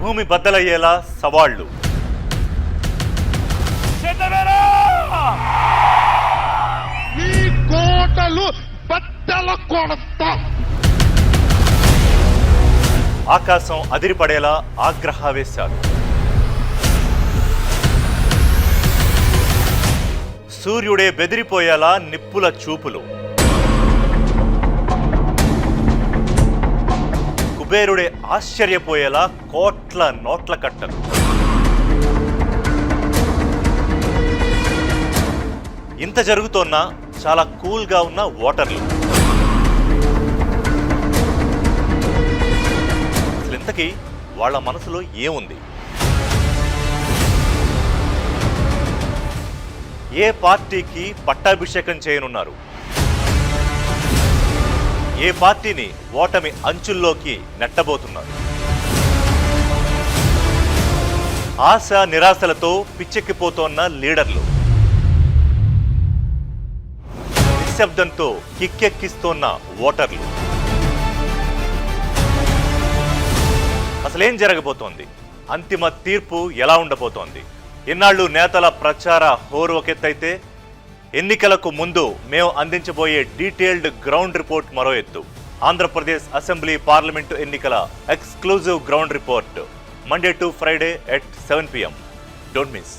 భూమి బద్దలయ్యేలా సవాళ్లు. ఆకాశం అదిరిపడేలా ఆగ్రహావేశాలు. సూర్యుడే బెదిరిపోయేలా నిప్పుల చూపులు. కుబేరుడే ఆశ్చర్యపోయేలా కోట్ల నోట్ల కట్టలు. ఇంత జరుగుతోన్నా చాలా కూల్గా ఉన్న ఓటర్లు. అసలు ఇంతకీ వాళ్ళ మనసులో ఏముంది? ఏ పార్టీకి పట్టాభిషేకం చేయనున్నారు? ఏ పార్టీని ఓటమి అంచుల్లోకి నెట్టబోతున్నారు? ఆశ నిరాశలతో పిచ్చెక్కిపోతోన్న లీడర్లు, నిశ్శబ్దంతో కిక్కెక్కిస్తోన్న ఓటర్లు. అసలేం జరగబోతోంది? అంతిమ తీర్పు ఎలా ఉండబోతోంది? ఇన్నాళ్లు నేతల ప్రచార హోరు ఒకెత్తైతే ఎన్నికలకు ముందు మేము అందించబోయే డీటెయిల్డ్ గ్రౌండ్ రిపోర్ట్ మరో ఎత్తు. ఆంధ్రప్రదేశ్ అసెంబ్లీ పార్లమెంటు ఎన్నికల exclusive ground report Monday to Friday at 7 PM. Don't miss.